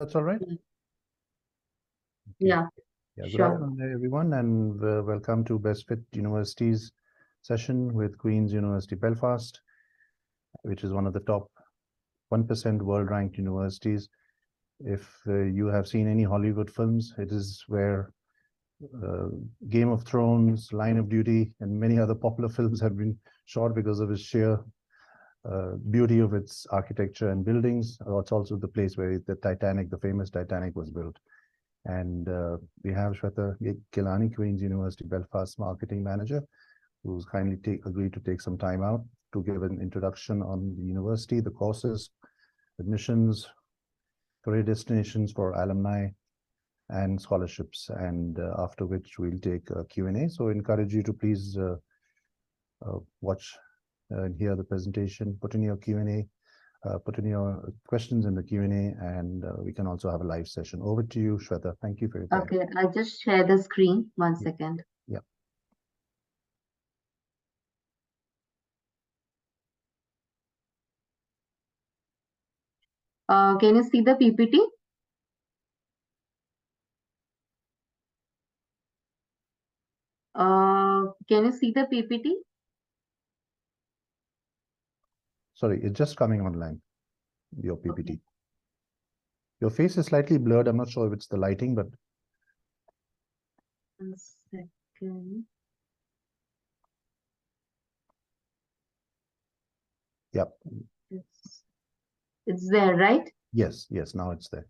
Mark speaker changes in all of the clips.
Speaker 1: That's all right?
Speaker 2: Okay.
Speaker 1: Yeah.
Speaker 2: Yeah,
Speaker 1: Good
Speaker 2: sure.
Speaker 1: afternoon, everyone, and welcome to BestFit Universities session with Queen's University Belfast, which is one of the top 1% world-ranked universities. If you have seen any Hollywood films, it is where uh, Game of Thrones, Line of Duty, and many other popular films have been shot because of its sheer beauty of its architecture and buildings. It's also the place where the Titanic, the famous Titanic, was built. And we have Shweta Gilani, Queen's University Belfast marketing manager, who's kindly agreed to take some time out to give an introduction on the university, the courses, admissions, career destinations for alumni, and scholarships. And after which we'll take a Q&A. So I encourage you to please watch and hear the presentation, put in your Q&A, put in your questions in the Q&A, and we can also have a live session. Over to you, Shweta. Thank you for your time.
Speaker 2: Okay, I just share the screen. 1 second.
Speaker 1: Yeah.
Speaker 2: Can you see the PPT? Can you see the PPT?
Speaker 1: Sorry, it's just coming online, your PPT.
Speaker 2: Okay.
Speaker 1: Your face is slightly blurred. I'm not sure if it's the lighting, but
Speaker 2: 1 second.
Speaker 1: yeah.
Speaker 2: It's there, right?
Speaker 1: Yes, now it's there.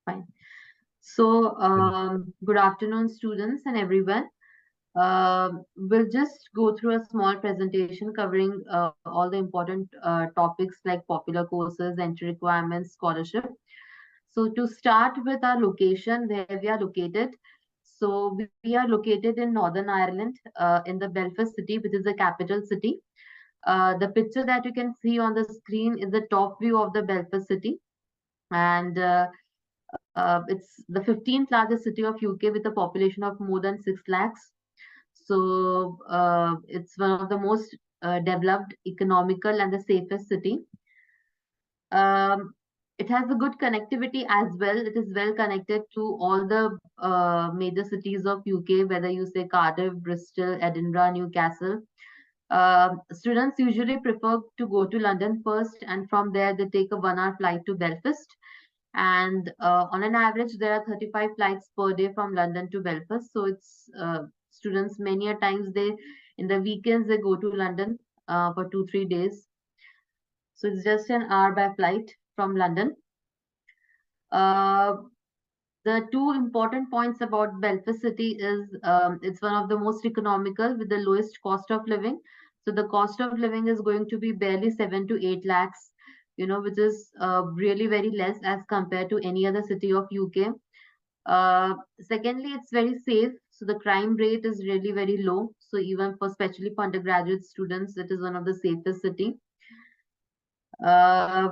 Speaker 2: Fine. So, good afternoon, students and everyone. We'll just go through a small presentation covering all the important topics like popular courses, entry requirements, scholarship. So to start with our location, where we are located. So we are located in Northern Ireland, in the Belfast city, which is the capital city. The picture that you can see on the screen is the top view of the Belfast city. And it's the 15th largest city of UK with a population of more than 6 lakhs. So it's one of the most developed, economical, and the safest city. It has a good connectivity as well. It is well connected to all the major cities of UK, whether you say Cardiff, Bristol, Edinburgh, Newcastle. Students usually prefer to go to London first, and from there they take a 1 hour flight to Belfast. And on an average, there are 35 flights per day from London to Belfast. So it's students many a times they in the weekends they go to London for 2-3 days. So it's just an hour by flight from London. The two important points about Belfast City is it's one of the most economical with the lowest cost of living. So the cost of living is going to be barely 7 to 8 lakhs, which is really very less as compared to any other city of UK. Secondly, it's very safe. So the crime rate is really very low. So even for especially for undergraduate students, it is one of the safest city. Uh,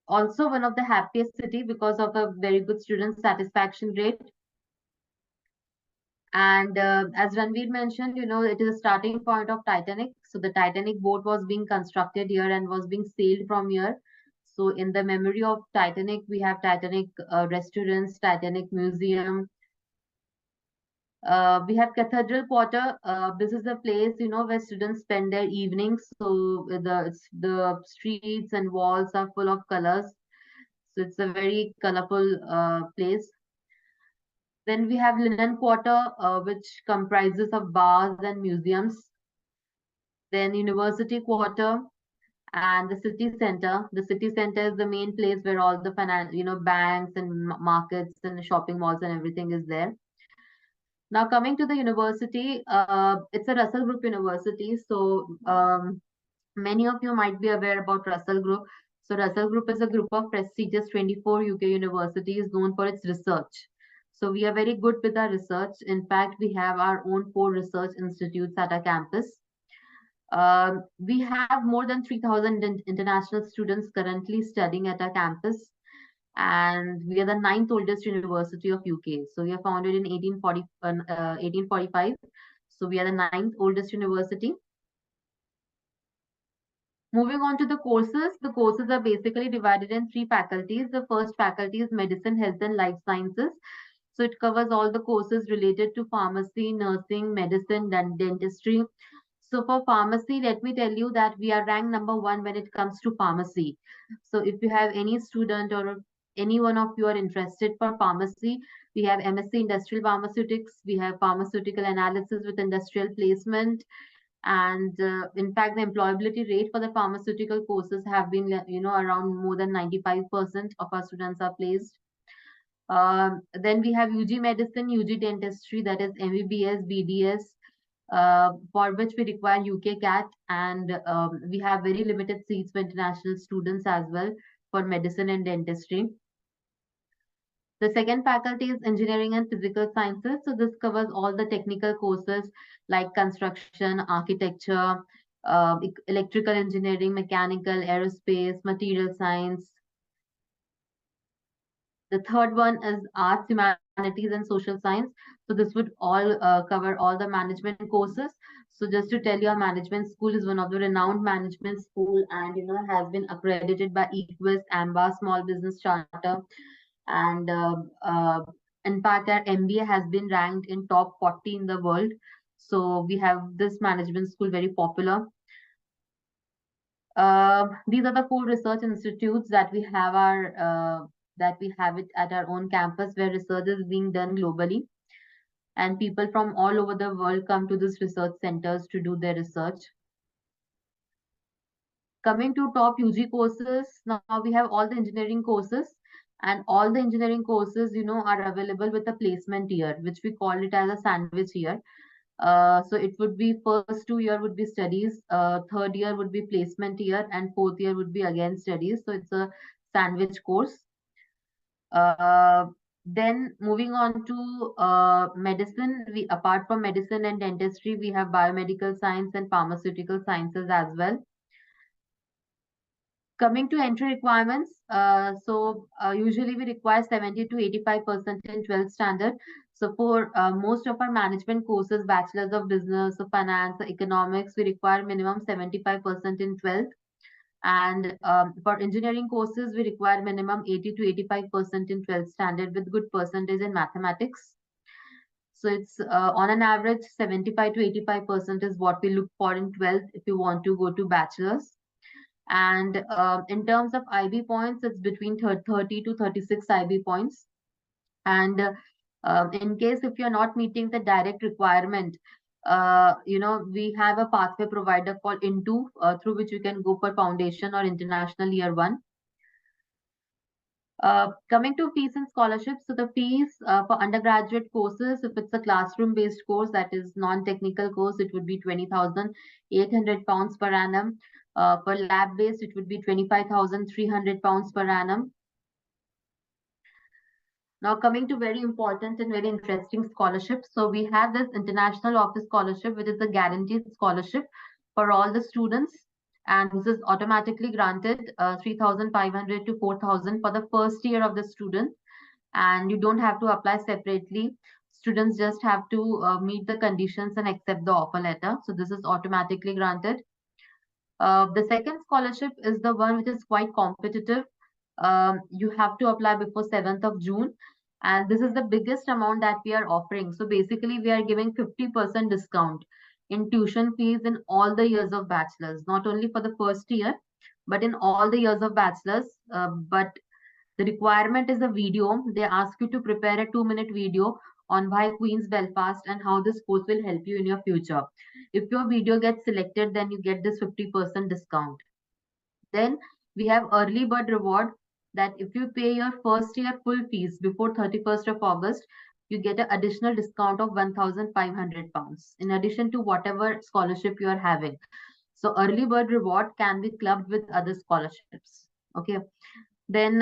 Speaker 2: Also one of the happiest city because of a very good student satisfaction rate. And as Ranveer mentioned, it is a starting point of Titanic. So the Titanic boat was being constructed here and was being sailed from here. So in the memory of Titanic, we have Titanic restaurants, Titanic museum. We have Cathedral Quarter. This is a place, where students spend their evenings. So the streets and walls are full of colors. So it's a very colorful place. Then we have Linen Quarter, which comprises of bars and museums. Then University Quarter and the city center. The city center is the main place where all the banks and markets and shopping malls and everything is there. Now coming to the university, it's a Russell Group University. So many of you might be aware about Russell Group. So Russell Group is a group of prestigious 24 UK universities known for its research. So we are very good with our research. In fact, we have our own 4 research institutes at our campus. We have more than 3,000 international students currently studying at our campus. And we are the 9th oldest university of UK. So we are founded in 1845. So we are the 9th oldest university. Moving on to the courses are basically divided in three faculties. The first faculty is Medicine, Health and Life Sciences. So it covers all the courses related to pharmacy, nursing, medicine, and dentistry. So for pharmacy, let me tell you that we are ranked #1 when it comes to pharmacy. So if you have any student or any one of you are interested for pharmacy, we have MSc Industrial Pharmaceutics, we have Pharmaceutical Analysis with Industrial Placement, and in fact, the employability rate for the pharmaceutical courses have been, around more than 95% of our students are placed. Then we have UG Medicine, UG Dentistry, that is MBBS, BDS, for which we require UK CAT, and we have very limited seats for international students as well for medicine and dentistry. The second faculty is Engineering and Physical Sciences. So this covers all the technical courses like construction, architecture, electrical engineering, mechanical, aerospace, material science. The third one is Arts, Humanities, and Social Science. So this would all cover all the management courses. So just to tell you, our management school is one of the renowned management school, and has been accredited by Equus, AMBA, Small Business Charter, and in fact, our MBA has been ranked in top 40 in the world. So we have this management school very popular. These are the 4 research institutes that we have it at our own campus, where research is being done globally, and people from all over the world come to these research centers to do their research. Coming to top UG courses, now we have all the engineering courses, and all the engineering courses, are available with a placement year, which we call it as a sandwich year. So it would be first 2 year would be studies, third year would be placement year, and fourth year would be again studies. So it's a sandwich course. Then moving on to medicine, we apart from medicine and dentistry, we have biomedical science and pharmaceutical sciences as well. Coming to entry requirements, usually we require 70 to 85% in 12th standard. So for most of our management courses, bachelors of business, of finance, economics, we require minimum 75% in 12th. And for engineering courses, we require minimum 80 to 85% in 12th standard with good percentage in mathematics. So it's on an average 75 to 85% is what we look for in 12th if you want to go to bachelor's. And in terms of IB points, it's between 30 to 36 IB points. And in case if you're not meeting the direct requirement, we have a pathway provider called Into, through which you can go for foundation or international year 1. Coming to fees and scholarships, so the fees for undergraduate courses, if it's a classroom-based course, that is non-technical course, it would be £20,800 per annum. For lab-based, it would be £25,300 per annum. Now coming to very important and very interesting scholarships. So we have this International Office Scholarship, which is a guaranteed scholarship for all the students. And this is automatically granted 3,500 to 4,000 for the first year of the student. And you don't have to apply separately. Students just have to meet the conditions and accept the offer letter. So this is automatically granted. The second scholarship is the one which is quite competitive. You have to apply before 7th of June. And this is the biggest amount that we are offering. So basically, we are giving 50% discount in tuition fees in all the years of bachelor's, not only for the first year, but in all the years of bachelor's. But the requirement is a video. They ask you to prepare a 2-minute video on why Queen's Belfast and how this course will help you in your future. If your video gets selected, then you get this 50% discount. Then we have early bird reward, that if you pay your first year full fees before 31st of August, you get an additional discount of £1,500 in addition to whatever scholarship you are having. So early bird reward can be clubbed with other scholarships. Okay. Then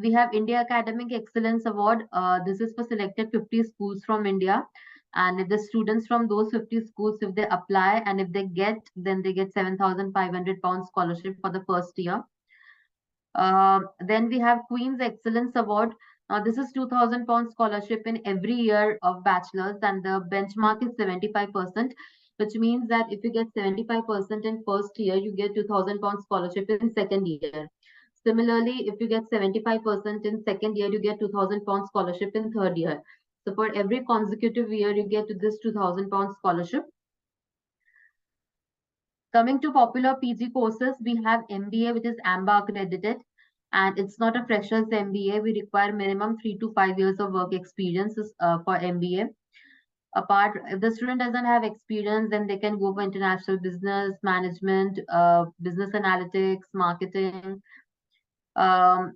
Speaker 2: we have India Academic Excellence Award. This is for selected 50 schools from India. And if the students from those 50 schools, if they apply and if they get, then they get £7,500 scholarship for the first year. Then we have Queen's Excellence Award. Now this is £2,000 scholarship in every year of bachelor's, and the benchmark is 75%. which means that if you get 75% in first year, you get 2,000 pound scholarship in second year. Similarly, if you get 75% in second year, you get 2,000 pound scholarship in third year. So for every consecutive year, you get this 2,000 pound scholarship. Coming to popular PG courses, we have MBA, which is AMBA accredited, and it's not a freshers MBA. We require minimum 3 to 5 years of work experiences for MBA. Apart, if the student doesn't have experience, then they can go for international business management, business analytics, marketing. Um,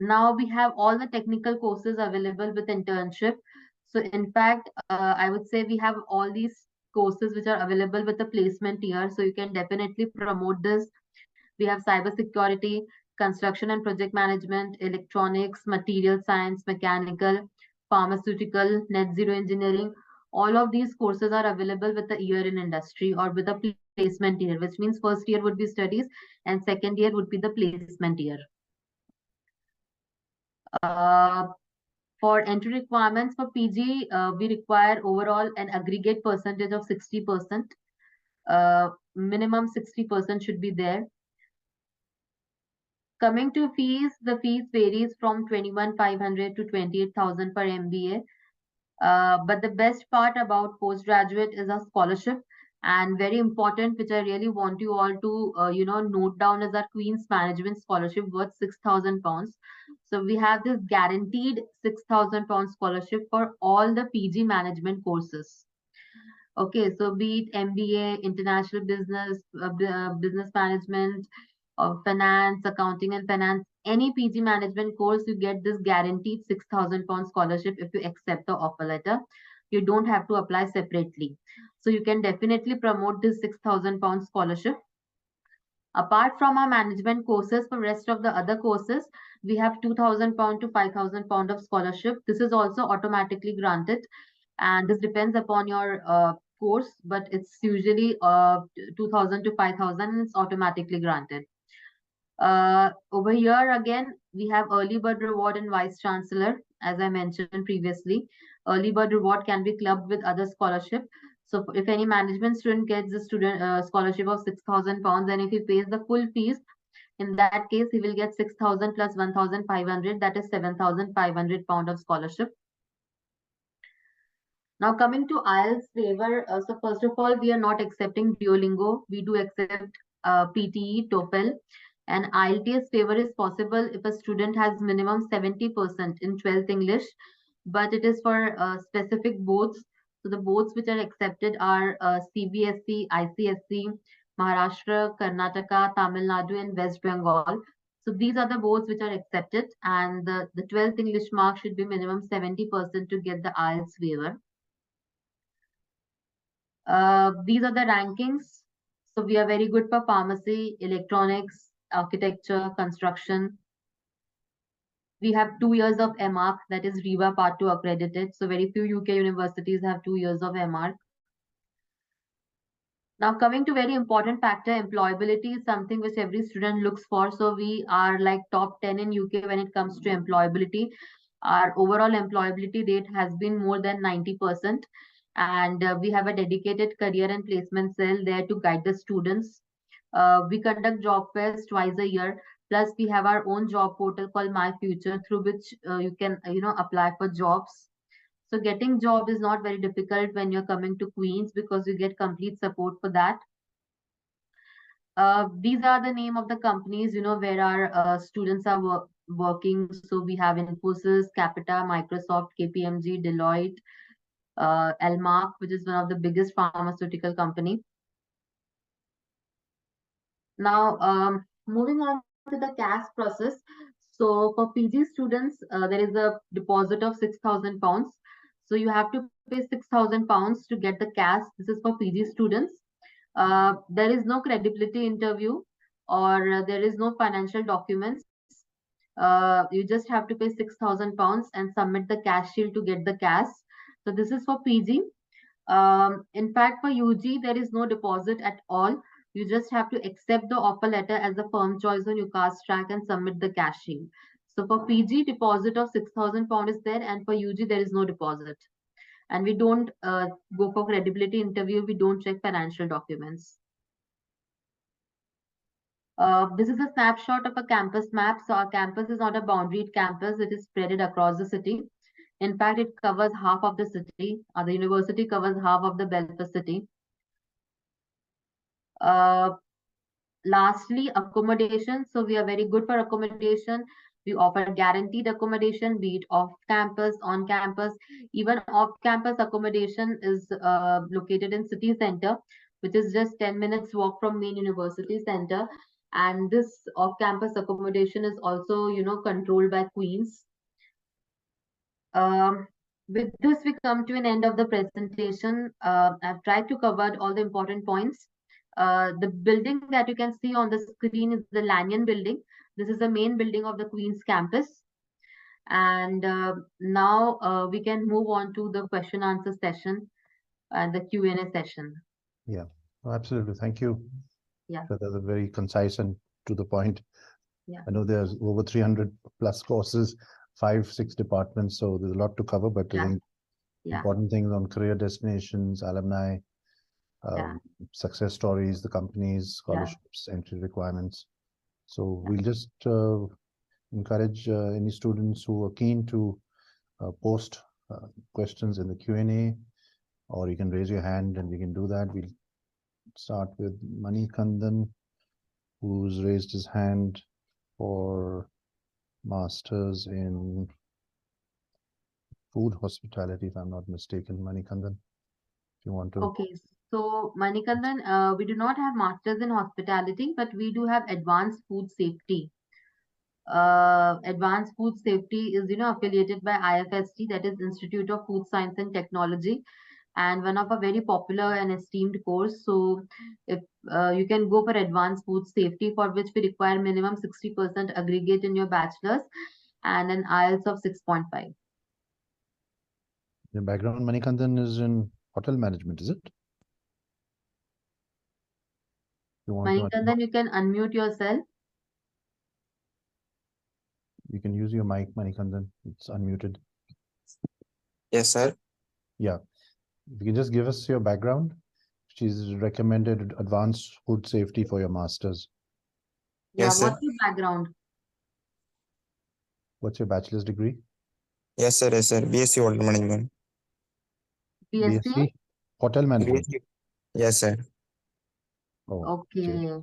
Speaker 2: Now we have all the technical courses available with internship. So in fact, I would say we have all these courses which are available with the placement year. So you can definitely promote this. We have cybersecurity, construction and project management, electronics, material science, mechanical, pharmaceutical, net zero engineering. All of these courses are available with a year in industry or with a placement year, which means first year would be studies and second year would be the placement year. Uh, for entry requirements for PG, we require overall an aggregate percentage of 60%. Minimum 60% should be there. Coming to fees, the fees varies from 21,500 to 28,000 per MBA. But the best part about postgraduate is a scholarship, and very important, which I really want you all to note down, is our Queen's Management Scholarship worth 6,000 pounds. So we have this guaranteed 6,000 pound scholarship for all the PG management courses. Okay, so be it MBA, international business, business management, finance, accounting and finance, any PG management course, you get this guaranteed 6,000 pound scholarship if you accept the offer letter. You don't have to apply separately. So you can definitely promote this 6,000 pound scholarship. Apart from our management courses, for rest of the other courses, we have 2,000 pound to 5,000 pound of scholarship. This is also automatically granted, and this depends upon your course, but it's usually 2,000 to 5,000, and it's automatically granted. Over here again, we have early bird reward and vice chancellor. As I mentioned previously, early bird reward can be clubbed with other scholarship. So if any management student gets the student scholarship of 6,000 pounds, and if he pays the full fees, in that case, he will get 6,000 plus 1,500, that is 7,500 pound of scholarship. Now coming to IELTS waiver, so first of all, we are not accepting Duolingo. We do accept PTE, TOEFL, and IELTS waiver is possible if a student has minimum 70% in 12th English, but it is for specific boards. So the boards which are accepted are CBSE, ICSE, Maharashtra, Karnataka, Tamil Nadu, and West Bengal. So these are the boards which are accepted, and the 12th English mark should be minimum 70% to get the IELTS waiver. These are the rankings. So we are very good for pharmacy, electronics, architecture, construction. We have 2 years of MArch, that is REVA Part 2 accredited. So very few UK universities have 2 years of MArch. Now coming to very important factor, employability is something which every student looks for. So we are like top 10 in UK when it comes to employability. Our overall employability rate has been more than 90%. And we have a dedicated career and placement cell there to guide the students. We conduct job fairs twice a year. Plus, we have our own job portal called My Future, through which you can, apply for jobs. So getting job is not very difficult when you're coming to Queens because you get complete support for that. These are the name of the companies, where our students are working. So we have Infosys, Capita, Microsoft, KPMG, Deloitte, Elmark, which is one of the biggest pharmaceutical company. Now, moving on to the CAS process. So for PG students, there is a deposit of 6,000 pounds. So you have to pay 6,000 pounds to get the CAS. This is for PG students. There is no credibility interview, or there is no financial documents. You just have to pay 6,000 pounds and submit the cash shield to get the CAS. So this is for PG. In fact, for UG, there is no deposit at all. You just have to accept the offer letter as a firm choice on UCAS track and submit the cash shield. So for PG, deposit of 6,000 pound is there, and for UG, there is no deposit. And we don't go for credibility interview. We don't check financial documents. This is a snapshot of a campus map. So our campus is not a boundaried campus. It is spread across the city. In fact, it covers half of the city. The university covers half of the Belfast city. Uh, Lastly, accommodation. So we are very good for accommodation. We offer guaranteed accommodation, be it off campus, on campus. Even off campus accommodation is located in city center, which is just 10 minutes walk from main university center. And this off campus accommodation is also, controlled by Queens. Um, with this, we come to an end of the presentation. I've tried to cover all the important points. The building that you can see on the screen is the Lanyon building. This is the main building of the Queen's campus. And now we can move on to the question answer session and the Q&A session.
Speaker 1: Yeah, absolutely. Thank you.
Speaker 2: Yeah.
Speaker 1: So that's a very concise and to the point.
Speaker 2: Yeah.
Speaker 1: I know there's over 300 plus courses, 5-6 departments, so there's a lot to cover, but I think important things on career destinations, alumni, success stories, the companies, scholarships, entry requirements. So we'll just encourage any students who are keen to post questions in the Q&A, or you can raise your hand and we can do that. We'll start with Manikandan, who's raised his hand for masters in food hospitality, if I'm not mistaken. Manikandan, if you want to.
Speaker 2: Okay, so Manikandan, we do not have masters in hospitality, but we do have advanced food safety. Advanced food safety is, affiliated by IFST, that is Institute of Food Science and Technology, and one of a very popular and esteemed course. So if you can go for advanced food safety, for which we require minimum 60% aggregate in your bachelor's and an IELTS of 6.5.
Speaker 1: Your background, Manikandan, is in hotel management, is it? You want
Speaker 2: Manikandan, you can unmute yourself.
Speaker 1: You can use your mic, Manikandan. It's unmuted.
Speaker 3: Yes, sir.
Speaker 1: Yeah. If you can just give us your background. She's recommended advanced food safety for your master's.
Speaker 3: Yes, sir.
Speaker 2: What's your background?
Speaker 1: What's your bachelor's degree?
Speaker 3: Yes, sir. Yes, sir. BSc Hotel Management.
Speaker 2: BSc?
Speaker 1: Hotel Management.
Speaker 3: BSc. Yes, sir.
Speaker 1: Oh,
Speaker 2: okay.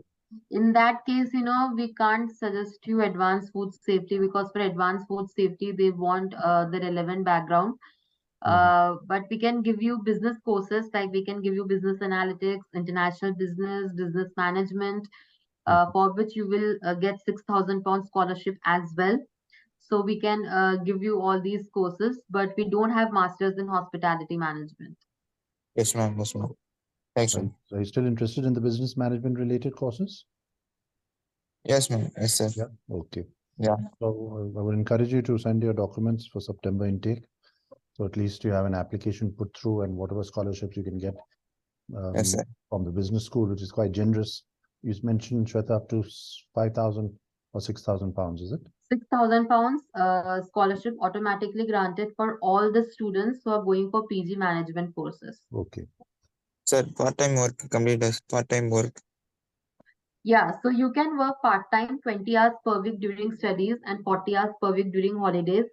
Speaker 2: In that case, we can't suggest you advanced food safety, because for advanced food safety, they want the relevant background. But we can give you business courses, like we can give you business analytics, international business, business management, for which you will get 6,000 pound scholarship as well. So we can give you all these courses, but we don't have masters in hospitality management.
Speaker 3: Yes, ma'am. Yes, ma'am. Thanks, ma'am.
Speaker 1: So are you still interested in the business management related courses?
Speaker 3: Yes, ma'am. Yes, sir.
Speaker 1: Yeah. Okay.
Speaker 3: Yeah.
Speaker 1: So I would encourage you to send your documents for September intake. So at least you have an application put through, and whatever scholarships you can get
Speaker 3: Yes, sir.
Speaker 1: from the business school, which is quite generous. You mentioned, Shweta, up to 5,000 or 6,000 pounds, is it?
Speaker 2: 6,000 pounds scholarship automatically granted for all the students who are going for PG management courses.
Speaker 1: Okay.
Speaker 3: Sir, part-time work, complete as part-time work.
Speaker 2: Yeah, so you can work part-time 20 hours per week during studies and 40 hours per week during holidays.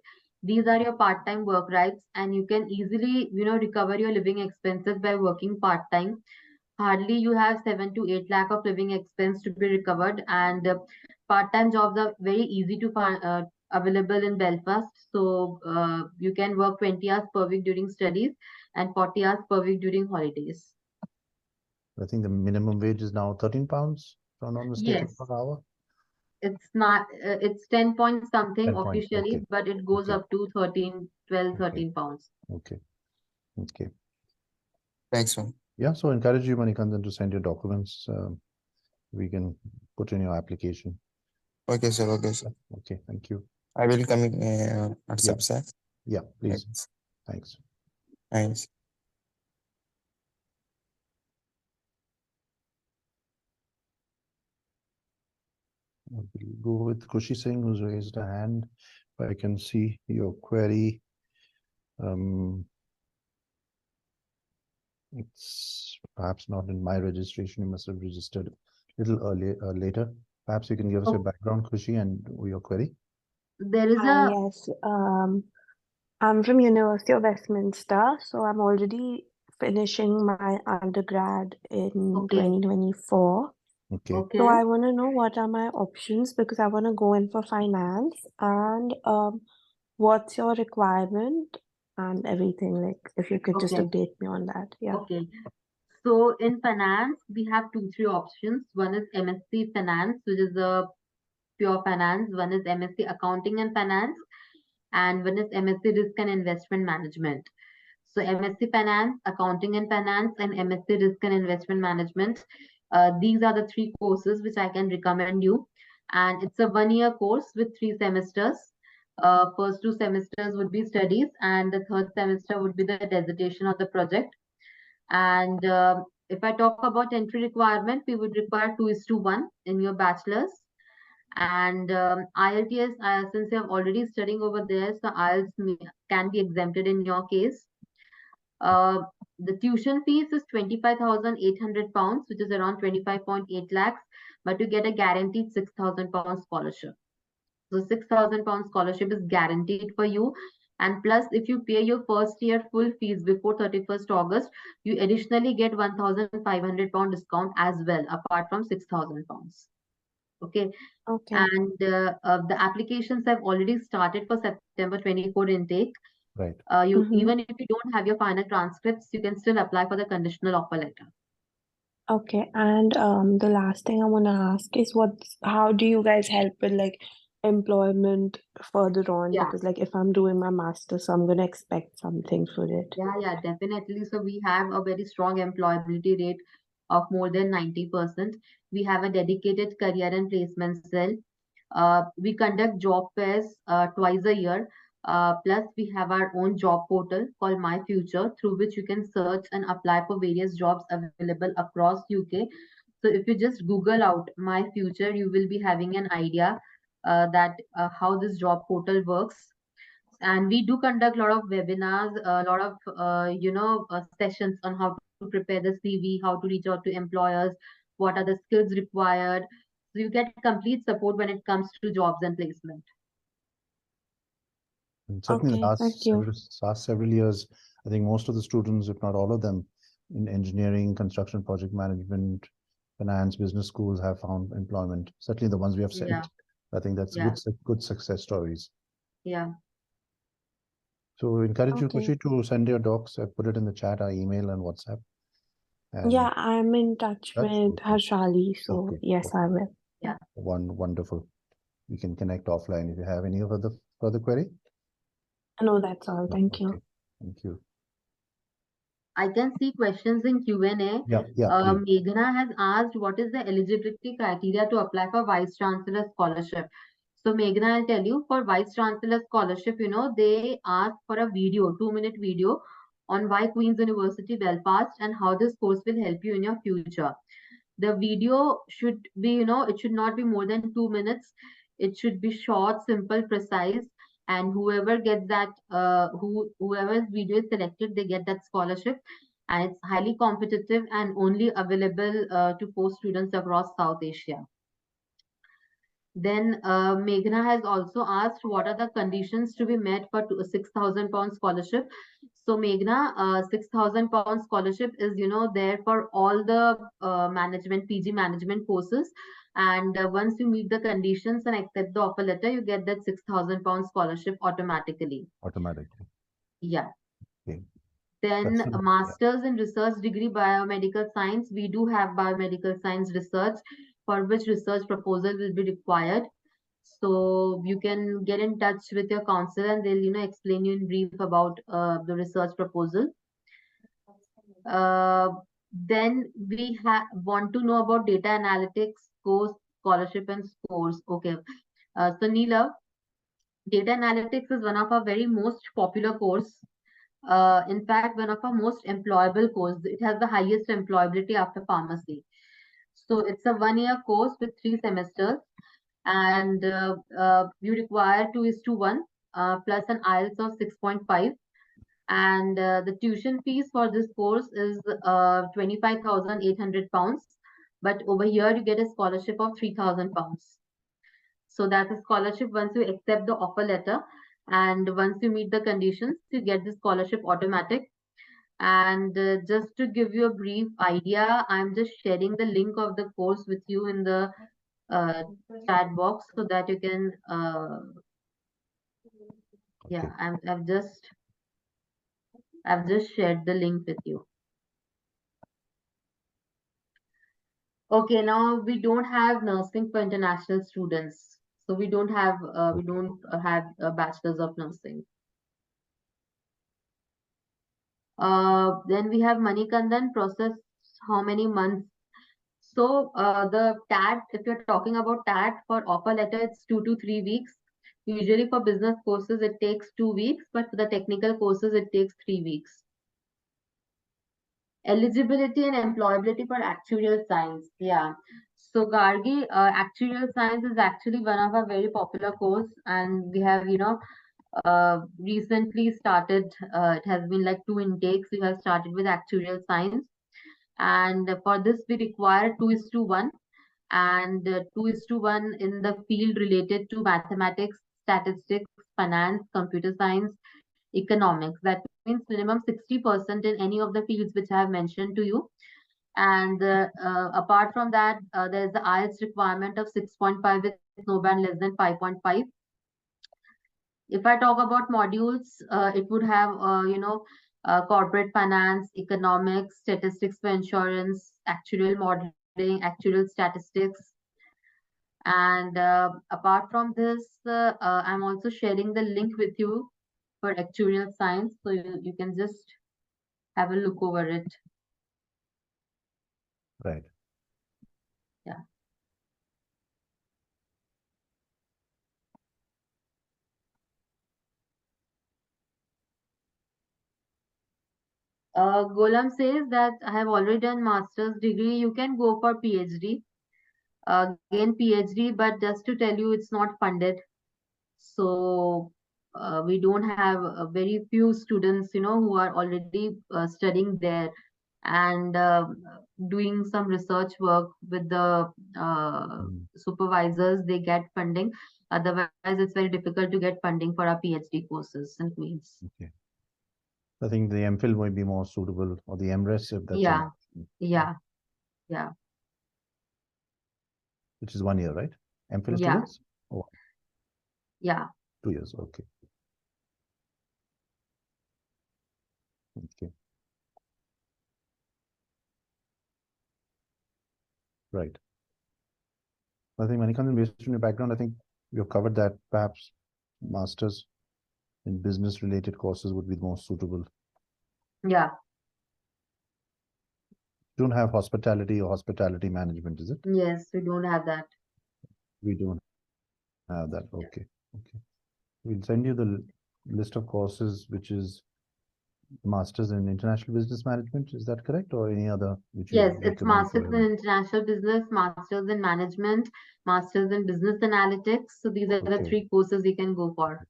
Speaker 2: These are your part-time work rights, and you can easily, recover your living expenses by working part-time. Hardly you have 7 to 8 lakh of living expense to be recovered, and part-time jobs are very easy to find, available in Belfast. So you can work 20 hours per week during studies and 40 hours per week during holidays.
Speaker 1: I think the minimum wage is now 13 pounds, if I'm not mistaken,
Speaker 2: Yes.
Speaker 1: per hour.
Speaker 2: It's not, it's 10 point something
Speaker 1: 10 point,
Speaker 2: officially,
Speaker 1: okay.
Speaker 2: but it goes up to 13, 12, 13 pounds.
Speaker 1: Okay. Okay.
Speaker 3: Thanks, ma'am.
Speaker 1: Yeah, so encourage you, Manikandan, to send your documents. We can put in your application.
Speaker 3: Okay, sir. Okay, sir.
Speaker 1: Okay, thank you.
Speaker 3: I will come in WhatsApp, sir.
Speaker 1: Yeah, please.
Speaker 3: Thanks.
Speaker 1: Thanks.
Speaker 3: Thanks.
Speaker 1: We'll go with Kushi Singh, who's raised a hand. I can see your query. It's perhaps not in my registration. You must have registered a little earlier, later. Perhaps you can give us your
Speaker 2: So
Speaker 1: background, Khushi, and your query.
Speaker 2: there is
Speaker 4: Hi,
Speaker 2: a
Speaker 4: yes. I'm from University of Westminster, so I'm already finishing my undergrad in
Speaker 2: okay,
Speaker 4: 2024.
Speaker 1: Okay.
Speaker 4: So
Speaker 2: okay,
Speaker 4: I want to know what are my options because I want to go in for finance and what's your requirement and everything. Like if you could just
Speaker 2: okay,
Speaker 4: update me on that. Yeah.
Speaker 2: okay. So in finance, we have three options. One is MSc Finance, which is a pure finance. One is MSc Accounting and Finance, and one is MSc Risk and Investment Management. So MSc Finance, Accounting and Finance, and MSc Risk and Investment Management. These are the three courses which I can recommend you. And it's a 1 year course with 3 semesters. First 2 semesters would be studies, and the third semester would be the dissertation of the project. And if I talk about entry requirement, we would require 2:1 in your bachelor's. And IELTS, since you are already studying over there, so can be exempted in your case. Uh, the tuition fees is 25,800 pounds, which is around 25.8 lakhs, but you get a guaranteed 6,000 pound scholarship. So 6,000 pound scholarship is guaranteed for you. And plus, if you pay your first year full fees before 31st August, you additionally get 1,500 pound discount as well, apart from 6,000 pounds. Okay.
Speaker 4: Okay.
Speaker 2: And the applications have already started for September 24 intake.
Speaker 1: Right.
Speaker 2: Even if you don't have your final transcripts, you can still apply for the conditional offer letter.
Speaker 4: Okay, and the last thing I want to ask is how do you guys help with like employment further on?
Speaker 2: Yeah.
Speaker 4: Because like if I'm doing my master's, so I'm gonna expect something for it.
Speaker 2: Yeah, definitely. So we have a very strong employability rate of more than 90%. We have a dedicated career and placement cell. We conduct job fairs twice a year. Plus, we have our own job portal called My Future, through which you can search and apply for various jobs available across UK. So if you just Google out My Future, you will be having an idea that how this job portal works. And we do conduct a lot of webinars, a lot of sessions on how to prepare the CV, how to reach out to employers, what are the skills required. So you get complete support when it comes to jobs and placement.
Speaker 1: And certainly the
Speaker 4: Okay, thank you.
Speaker 1: last several years, I think most of the students, if not all of them, in engineering, construction, project management, finance, business schools have found employment. Certainly the ones we have
Speaker 2: Yeah,
Speaker 1: sent. I think that's
Speaker 2: yeah,
Speaker 1: good success stories.
Speaker 2: yeah.
Speaker 1: So encourage you,
Speaker 4: Okay.
Speaker 1: Khushi, to send your docs. I put it in the chat, our email and WhatsApp. And
Speaker 4: Yeah, I'm in touch
Speaker 1: that's
Speaker 4: with
Speaker 1: okay.
Speaker 4: Harshali, so
Speaker 1: Okay.
Speaker 4: yes, I will.
Speaker 2: Yeah.
Speaker 1: Wonderful. We can connect offline if you have any further query.
Speaker 4: No, that's all. Thank you.
Speaker 1: Okay. Thank you.
Speaker 2: I can see questions in Q&A.
Speaker 1: Yeah, please.
Speaker 2: Meghna has asked, what is the eligibility criteria to apply for Vice Chancellor Scholarship? So Meghna, I'll tell you, for Vice Chancellor Scholarship, they ask for a video, 2-minute video on why Queen's University Belfast and how this course will help you in your future. The video should be, it should not be more than 2 minutes. It should be short, simple, precise, and whoever gets that, whoever's video is selected, they get that scholarship. And it's highly competitive and only available to post students across South Asia. Then Meghna has also asked what are the conditions to be met for a 6,000 pound scholarship. So Meghna, 6,000 pound scholarship is there for all the PG management courses. And once you meet the conditions and accept the offer letter, you get that 6,000 pound scholarship automatically.
Speaker 1: Automatically.
Speaker 2: Yeah.
Speaker 1: Okay.
Speaker 2: Then
Speaker 1: That's
Speaker 2: a master's in research degree biomedical science. We do have biomedical science research for which research proposal will be required. So you can get in touch with your counselor and they'll explain you in brief about the research proposal. Then we want to know about data analytics course, scholarship and scores. Okay. So Neela, data analytics is one of our very most popular course. In fact, one of our most employable course. It has the highest employability after pharmacy. So it's a 1 year course with 3 semesters, and you require 2:1 plus an IELTS of 6.5. And the tuition fees for this course is 25,800 pounds. But over here, you get a scholarship of 3,000 pounds. So that's a scholarship once you accept the offer letter. And once you meet the conditions, you get the scholarship automatic. And just to give you a brief idea, I'm just sharing the link of the course with you in the uh, chat box so that you can, yeah,
Speaker 1: Okay.
Speaker 2: I've just shared the link with you. Okay, now we don't have nursing for international students. So we don't have a bachelor's of nursing. Then we have Manikandan process how many months? So the TAT, if you're talking about TAT for offer letter, it's 2 to 3 weeks. Usually for business courses, it takes 2 weeks, but for the technical courses, it takes 3 weeks. Eligibility and employability for actuarial science. Yeah. So Gargi, actuarial science is actually one of our very popular course, and we have, recently started. It has been like 2 intakes. We have started with actuarial science, and for this we require 2:1, and 2:1 in the field related to mathematics, statistics, finance, computer science, economics. That means minimum 60% in any of the fields which I have mentioned to you. And apart from that, there is the IELTS requirement of 6.5 with no band less than 5.5. If I talk about modules, it would have, corporate finance, economics, statistics for insurance, actuarial modeling, actuarial statistics. And apart from this, I'm also sharing the link with you for actuarial science, so you can just have a look over it.
Speaker 1: Right.
Speaker 2: Yeah. Golam says that I have already done master's degree. You can go for PhD. Again, PhD, but just to tell you, it's not funded. So we don't have very few students, who are already studying there and doing some research work with the supervisors. They get funding. Otherwise, it's very difficult to get funding for our PhD courses in Queens.
Speaker 1: Okay. I think the MPhil might be more suitable, or the MRes, if that's
Speaker 2: Yeah.
Speaker 1: an option.
Speaker 2: Yeah.
Speaker 1: Which is 1 year, right? MPhil is 2
Speaker 2: Yeah.
Speaker 1: years? Oh,
Speaker 2: Yeah.
Speaker 1: 2 years. Okay. Okay. Right. I think Manikandan, based on your background, I think you've covered that. Perhaps masters in business related courses would be more suitable.
Speaker 2: Yeah.
Speaker 1: Don't have hospitality or hospitality management, is it?
Speaker 2: Yes, we don't have that.
Speaker 1: We don't have that. Okay. Okay. We'll send you the list of courses, which is Masters in International Business Management. Is that correct? Or any other which you
Speaker 2: Yes, it's
Speaker 1: recommend for
Speaker 2: Masters in International Business, Masters in Management, Masters in Business Analytics. So these are the
Speaker 1: Okay.
Speaker 2: 3 courses you can go for.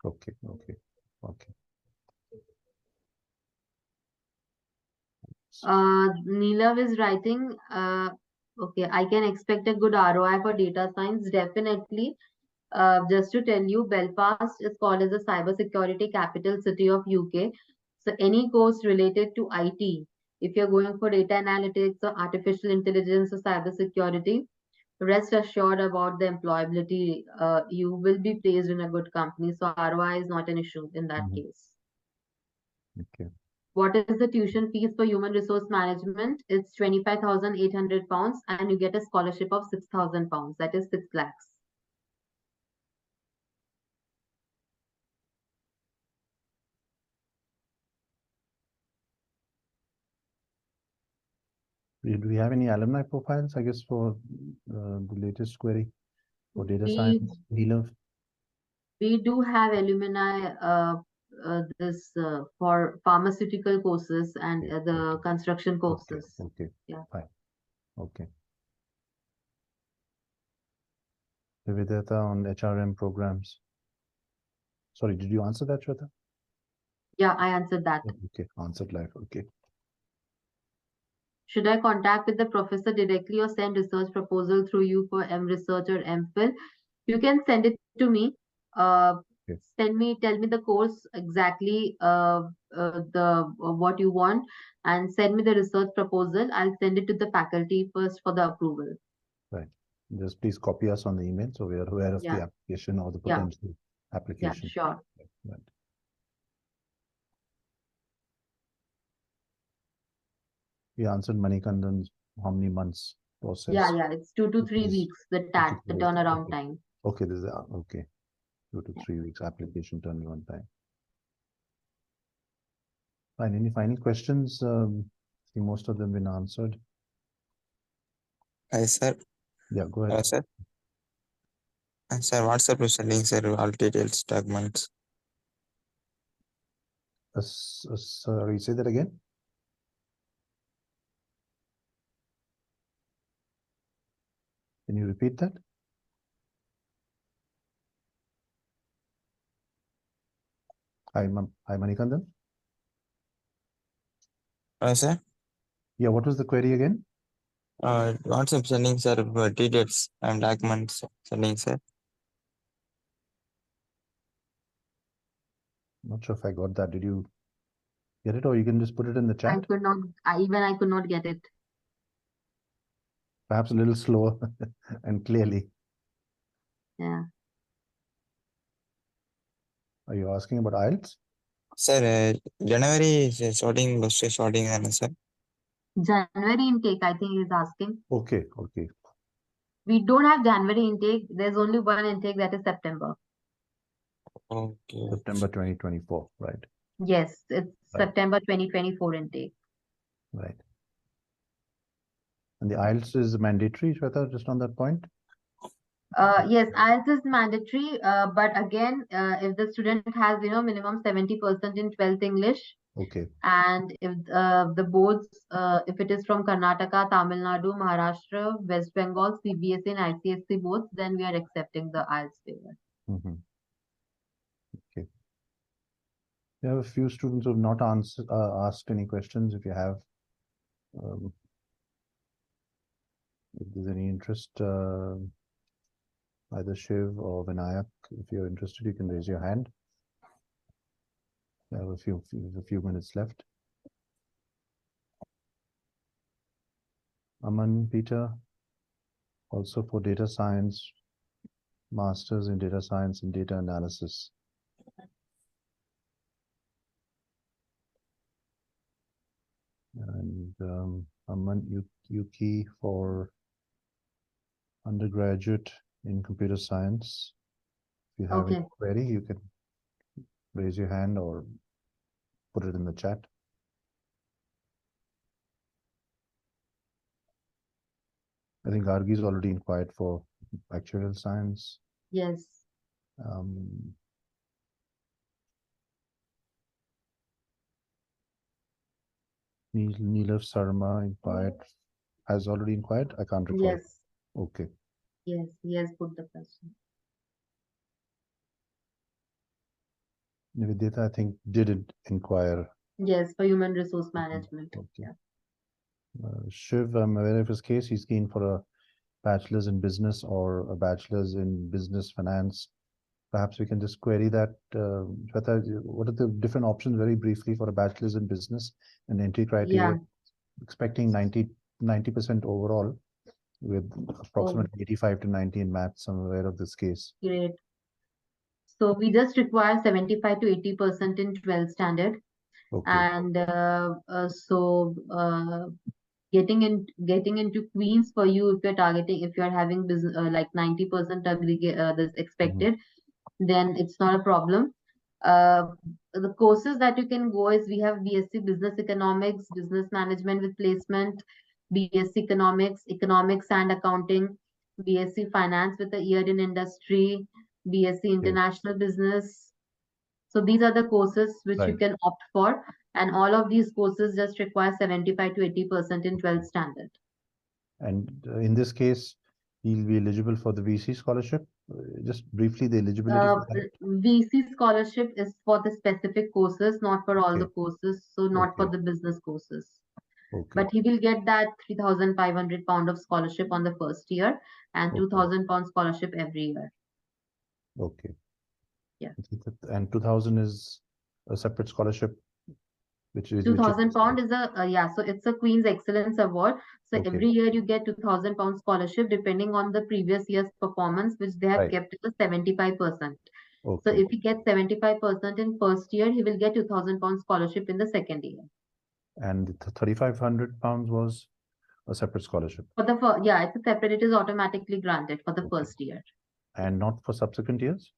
Speaker 1: Okay. Okay. Okay.
Speaker 2: Neelav is writing, okay, I can expect a good ROI for data science. Definitely. Just to tell you, Belfast is called as the cybersecurity capital city of UK. So any course related to IT, if you're going for data analytics or artificial intelligence or cybersecurity, rest assured about the employability. You will be placed in a good company. So ROI is not an issue in that case.
Speaker 1: Okay.
Speaker 2: What is the tuition fees for human resource management? It's 25,800 pounds, and you get a scholarship of 6,000 pounds. That is 6 lakhs.
Speaker 1: Do we have any alumni profiles, I guess, for the latest query for data
Speaker 2: We
Speaker 1: science? Neelav?
Speaker 2: we do have alumni for pharmaceutical courses and
Speaker 1: Okay.
Speaker 2: the
Speaker 1: Okay.
Speaker 2: construction
Speaker 1: Okay.
Speaker 2: courses.
Speaker 1: Okay.
Speaker 2: Yeah.
Speaker 1: Fine. Okay. Vividata on HRM programs. Sorry, did you answer that, Shweta?
Speaker 2: Yeah, I answered that.
Speaker 1: Okay, answered live. Okay.
Speaker 2: Should I contact with the professor directly or send research proposal through you for M Research or MPhil? You can send it to me.
Speaker 1: Okay.
Speaker 2: Tell me the course exactly, what you want, and send me the research proposal. I'll send it to the faculty first for the approval.
Speaker 1: Right. Just please copy us on the email so we are aware of
Speaker 2: Yeah.
Speaker 1: the application or the
Speaker 2: Yeah.
Speaker 1: potential
Speaker 2: Yeah,
Speaker 1: application.
Speaker 2: sure.
Speaker 1: Right. We answered Manikandan's how many months process.
Speaker 2: Yeah, it's 2 to 3
Speaker 1: It is
Speaker 2: weeks, the
Speaker 1: 2 to
Speaker 2: TAT,
Speaker 1: 3
Speaker 2: the
Speaker 1: weeks.
Speaker 2: turnaround
Speaker 1: Okay.
Speaker 2: time.
Speaker 1: Okay, this is okay. 2 to 3 weeks application turnaround time. Fine. Any final questions? I think most of them been answered.
Speaker 3: Hi, sir.
Speaker 1: Yeah, go ahead.
Speaker 3: Sir. Sir, WhatsApp is sending, sir, all details, documents.
Speaker 1: Sorry, say that again. Can you repeat that? Hi, Manikandan.
Speaker 3: Sir,
Speaker 1: Yeah, what was the query again?
Speaker 3: WhatsApp sending, sir, details and documents sending, sir.
Speaker 1: Not sure if I got that. Did you get it, or you can just put it in the
Speaker 2: I
Speaker 1: chat?
Speaker 2: could not, I could not get it.
Speaker 1: Perhaps a little slower and clearly.
Speaker 2: Yeah.
Speaker 1: Are you asking about IELTS?
Speaker 3: Sir, January is starting, starting, sir.
Speaker 2: January intake, I think he's asking.
Speaker 1: Okay, okay.
Speaker 2: We don't have January intake. There's only one intake, that is September.
Speaker 3: Okay.
Speaker 1: September 2024, right?
Speaker 2: Yes, it's
Speaker 1: Right.
Speaker 2: September 2024 intake.
Speaker 1: Right. And the IELTS is mandatory, Shweta, just on that point?
Speaker 2: Yes, IELTS is mandatory, but again, if the student has, minimum 70% in 12th English,
Speaker 1: Okay.
Speaker 2: and if the boards, if it is from Karnataka, Tamil Nadu, Maharashtra, West Bengal, CBSE and ICSE boards, then we are accepting the IELTS waiver.
Speaker 1: Mm-hmm. Okay. We have a few students who have not asked any questions. If you have, if there's any interest, either Shiv or Vinayak, if you're interested, you can raise your hand. We have a few minutes left. Aman, Peter, also for data science, masters in data science and data analysis. And Aman, Yuki for undergraduate in computer science. If you have
Speaker 2: Okay.
Speaker 1: any query, you can raise your hand or put it in the chat. I think Gargi's already inquired for actuarial science.
Speaker 2: Yes.
Speaker 1: Neelav Sarma inquired, has already inquired. I can't recall.
Speaker 2: Yes.
Speaker 1: Okay.
Speaker 2: Yes. He has put the question.
Speaker 1: Nivedita, I think, did inquire.
Speaker 2: Yes, for human resource management.
Speaker 1: Okay.
Speaker 2: Yeah.
Speaker 1: Shiv, I'm aware of his case. He's keen for a bachelor's in business or a bachelor's in business finance. Perhaps we can just query that. Shweta, what are the different options very briefly for a bachelor's in business and entry criteria?
Speaker 2: Yeah.
Speaker 1: Expecting 90% overall with approximately 85 to 90 in maths. I'm aware of this case.
Speaker 2: Great. So we just require 75 to 80% in 12th standard.
Speaker 1: Okay.
Speaker 2: And getting into Queens for you, if you're targeting, if you're having business, like 90% this expected, then it's not a problem. The courses that you can go is, we have BSc Business Economics, Business Management with Placement, BSc Economics, Economics and Accounting, BSc Finance with a year in industry, BSc International Business. So these are the courses which you
Speaker 1: Right.
Speaker 2: can opt for, and all of these courses just require 75 to 80% in 12th standard.
Speaker 1: And in this case, He'll be eligible for the VC scholarship. Just briefly, the eligibility for that.
Speaker 2: VC scholarship is for the specific courses, not for all the
Speaker 1: Okay.
Speaker 2: courses, so not for
Speaker 1: Okay.
Speaker 2: the business courses.
Speaker 1: Okay.
Speaker 2: But he will get that £3,500 of scholarship on the first year and
Speaker 1: Okay.
Speaker 2: £2,000 scholarship every year.
Speaker 1: Okay.
Speaker 2: Yeah.
Speaker 1: And 2000 is a separate scholarship, which is
Speaker 2: £2,000 is so it's a Queen's Excellence Award. So
Speaker 1: Okay.
Speaker 2: every year you get £2,000 scholarship depending on the previous year's performance, which they have
Speaker 1: Right.
Speaker 2: kept at 75%. So
Speaker 1: Okay.
Speaker 2: if he gets 75% in first year, he will get £2,000 scholarship in the second year.
Speaker 1: And the £3,500 was a separate scholarship.
Speaker 2: For the first, yeah, it's a separate. It is automatically granted for the
Speaker 1: Okay.
Speaker 2: first year.
Speaker 1: And not for subsequent years?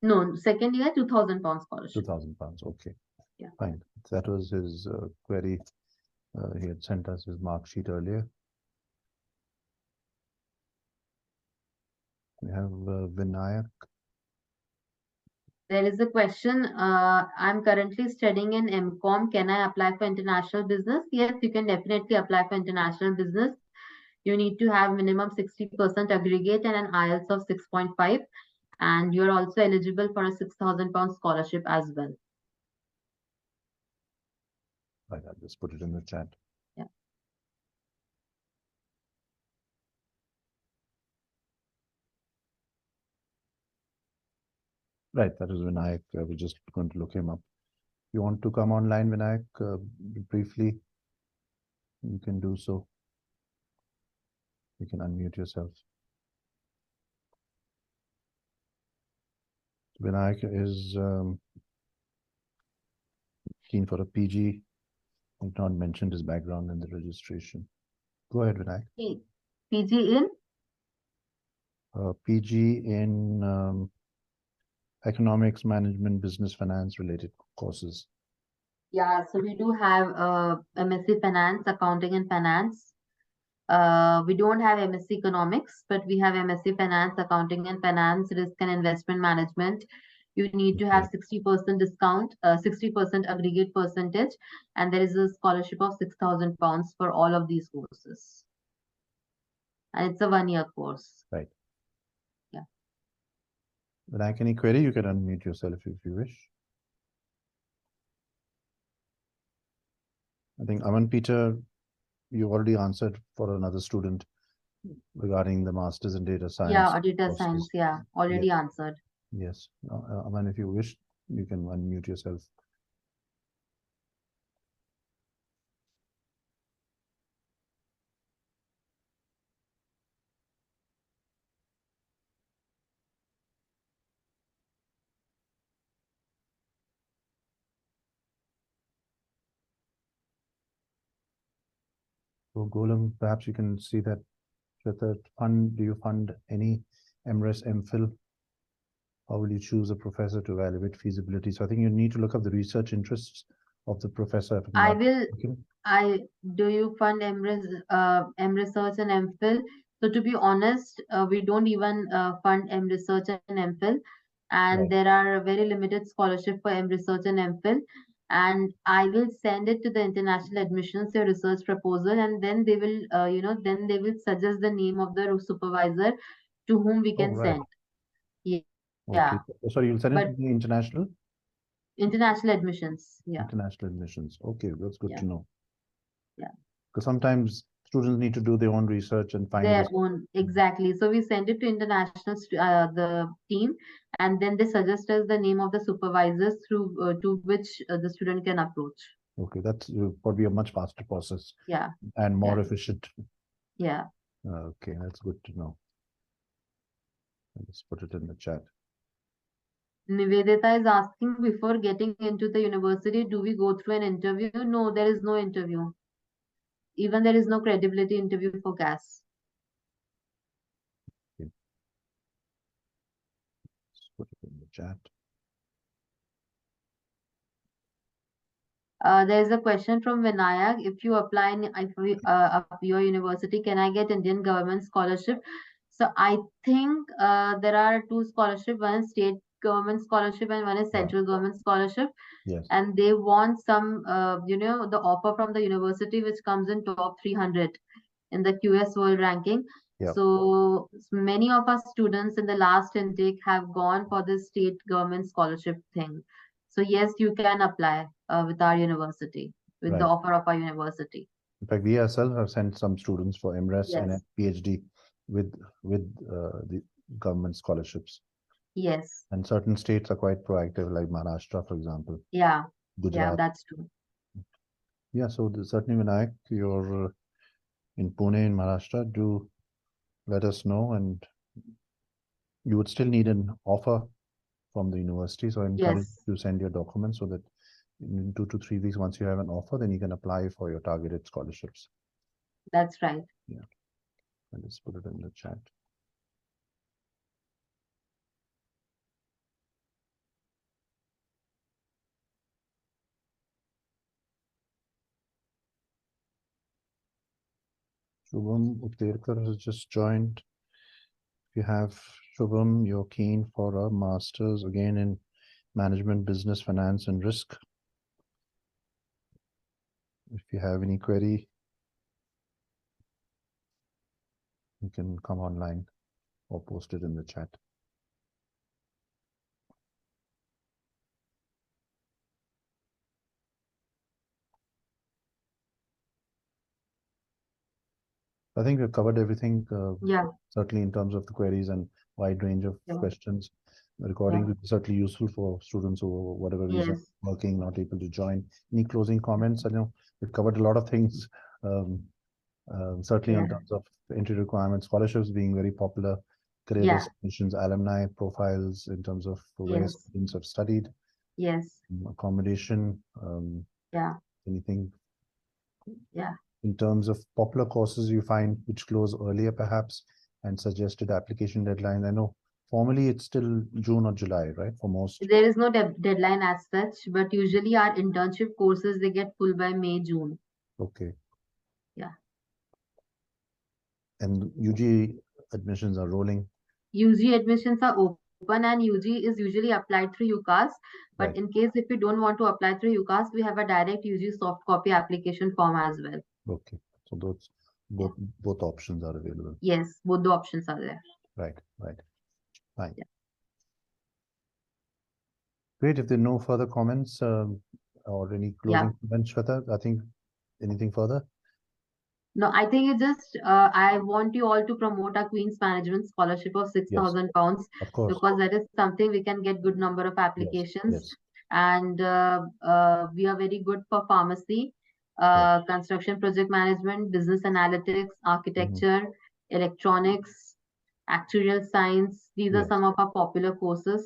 Speaker 2: No, second year £2,000 scholarship.
Speaker 1: £2,000. Okay.
Speaker 2: Yeah.
Speaker 1: Fine. That was his query. He had sent us his mark sheet earlier. We have Vinayak.
Speaker 2: There is a question. I'm currently studying in MCOM. Can I apply for international business? Yes, you can definitely apply for international business. You need to have minimum 60% aggregate and an IELTS of 6.5. And you're also eligible for a £6,000 scholarship as well.
Speaker 1: Right, I'll just put it in the chat.
Speaker 2: Yeah.
Speaker 1: Right, that is Vinayak. We're just going to look him up. You want to come online, Vinayak, briefly? You can do so. You can unmute yourself. Vinayak is keen for a PG. I have not mentioned his background in the registration. Go ahead, Vinayak.
Speaker 2: PG in?
Speaker 1: PG in economics, management, business, finance related courses.
Speaker 2: Yeah, so we do have MSc Finance, Accounting and Finance. We don't have MSc Economics, but we have MSc Finance, Accounting and Finance, Risk and Investment Management. You need to have 60% discount, 60% aggregate percentage, and there is a scholarship of £6,000 for all of these courses. And it's a one-year course.
Speaker 1: Right.
Speaker 2: Yeah.
Speaker 1: Vinayak, any query? You can unmute yourself if you wish. I think Aman Peter, you already answered for another student regarding the masters in data science.
Speaker 2: Yeah, or data
Speaker 1: courses.
Speaker 2: science. Yeah, already answered.
Speaker 1: Yes. Aman, if you wish, you can unmute yourself. So Golem, perhaps you can see that do you fund any MRes MPhil? How will you choose a professor to evaluate feasibility? So I think you need to look up the research interests of the professor.
Speaker 2: I will. Do you fund M-Research and MPhil? So to be honest, we don't even fund M-Research and MPhil, and
Speaker 1: Right.
Speaker 2: there are very limited scholarship for M-Research and MPhil. And I will send it to the international admissions, your research proposal, and then they will, then they will suggest the name of the supervisor to whom we can
Speaker 1: right.
Speaker 2: send. Yeah.
Speaker 1: Okay. Sorry, you'll send it to the international
Speaker 2: admissions. Yeah.
Speaker 1: International admissions. Okay, that's good to know.
Speaker 2: Yeah.
Speaker 1: Because sometimes students need to do their own research and find
Speaker 2: Their own, exactly. So we send it to international the team, and then they suggest us the name of the supervisors through to which the student can approach.
Speaker 1: Okay, that's probably a much faster process.
Speaker 2: Yeah.
Speaker 1: And more efficient.
Speaker 2: Yeah.
Speaker 1: Okay, that's good to know. Let's put it in the chat.
Speaker 2: Nivedita is asking, before getting into the university, do we go through an interview? No, there is no interview. Even there is no credibility interview for CAS.
Speaker 1: Okay. Let's put it in the chat.
Speaker 2: There is a question from Vinayak. If you apply in your university, can I get Indian government scholarship? So I think there are two scholarships. One is state government scholarship and one is central government scholarship.
Speaker 1: Yes.
Speaker 2: And they want some, the offer from the university which comes in top 300 in the QS World Ranking.
Speaker 1: Yeah.
Speaker 2: So many of our students in the last intake have gone for the state government scholarship thing. So yes, you can apply with our university, with the
Speaker 1: Right.
Speaker 2: offer of our university.
Speaker 1: In fact, we ourselves have sent some students for MRes and a
Speaker 2: Yes,
Speaker 1: PhD with the government scholarships.
Speaker 2: yes,
Speaker 1: And certain states are quite proactive, like Maharashtra, for example,
Speaker 2: yeah,
Speaker 1: Gujarat.
Speaker 2: that's true.
Speaker 1: Yeah, so certainly, Vinayak, you're in Pune, in Maharashtra, do let us know. And you would still need an offer from the university. So I encourage
Speaker 2: Yes,
Speaker 1: you to send your documents so that in 2 to 3 weeks, once you have an offer, then you can apply for your targeted scholarships.
Speaker 2: that's right.
Speaker 1: Yeah, I'll just put it in the chat. Shubham Utterkar has just joined. If you have Shubham, you're keen for a master's again in management, business, finance, and risk. If you have any query, you can come online or post it in the chat. I think we've covered everything,
Speaker 2: Yeah,
Speaker 1: certainly in terms of the queries and wide range of
Speaker 2: yeah,
Speaker 1: questions. The recording
Speaker 2: yeah,
Speaker 1: will be certainly useful for students who, for whatever reason,
Speaker 2: yes,
Speaker 1: working, not able to join. Any closing comments? I know we've covered a lot of things, certainly in
Speaker 2: yeah,
Speaker 1: terms of entry requirements, scholarships being very popular, career
Speaker 2: yeah,
Speaker 1: destinations, alumni profiles in terms of where
Speaker 2: yes,
Speaker 1: students have studied,
Speaker 2: yes,
Speaker 1: accommodation,
Speaker 2: yeah,
Speaker 1: anything
Speaker 2: yeah.
Speaker 1: in terms of popular courses you find which close earlier perhaps and suggested application deadline. I know formally it's still June or July, right? For most.
Speaker 2: There is no deadline as such, but usually our internship courses, they get full by May, June.
Speaker 1: Okay.
Speaker 2: Yeah.
Speaker 1: And UG admissions are rolling.
Speaker 2: UG admissions are open and UG is usually applied through UCAS. But
Speaker 1: Right.
Speaker 2: in case if you don't want to apply through UCAS, we have a direct UG soft copy application form as well.
Speaker 1: Okay. So those both options are available.
Speaker 2: Yes, both the options are there.
Speaker 1: Right. Fine.
Speaker 2: Yeah.
Speaker 1: Great. If there are no further comments or any
Speaker 2: Yeah.
Speaker 1: closing comments, Shweta, I think anything further?
Speaker 2: No, I think it just I want you all to promote our Queen's Management Scholarship of
Speaker 1: Yes,
Speaker 2: £6,000
Speaker 1: of course.
Speaker 2: because that is something we can get good number of applications,
Speaker 1: Yes.
Speaker 2: and we are very good for pharmacy, construction project management, business analytics, architecture, electronics, actuarial science. These are
Speaker 1: Yes.
Speaker 2: some of our popular courses,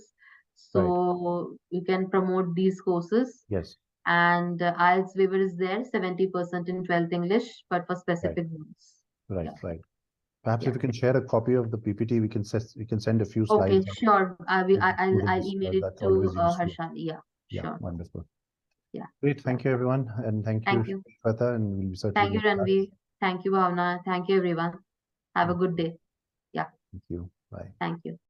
Speaker 1: Right.
Speaker 2: so you can promote these courses.
Speaker 1: Yes.
Speaker 2: And IELTS waiver is there, 70% in 12th English, but for
Speaker 1: Right.
Speaker 2: specific ones.
Speaker 1: Right.
Speaker 2: Yeah.
Speaker 1: Right. Perhaps
Speaker 2: Yeah.
Speaker 1: if you can share a copy of the PPT, we can send a few
Speaker 2: Okay,
Speaker 1: slides out
Speaker 2: sure.
Speaker 1: to the
Speaker 2: I'll
Speaker 1: students.
Speaker 2: email it
Speaker 1: That's
Speaker 2: to
Speaker 1: always useful.
Speaker 2: Harshali. Yeah,
Speaker 1: Yeah,
Speaker 2: sure.
Speaker 1: wonderful.
Speaker 2: Yeah.
Speaker 1: Great. Thank you, everyone. And thank you,
Speaker 2: Thank you.
Speaker 1: Shweta, and we'll certainly
Speaker 2: Thank you,
Speaker 1: be in touch.
Speaker 2: Ranveer. Thank you, Bhavna. Thank you, everyone. Have a good day. Yeah.
Speaker 1: Thank you. Bye.
Speaker 2: Thank you.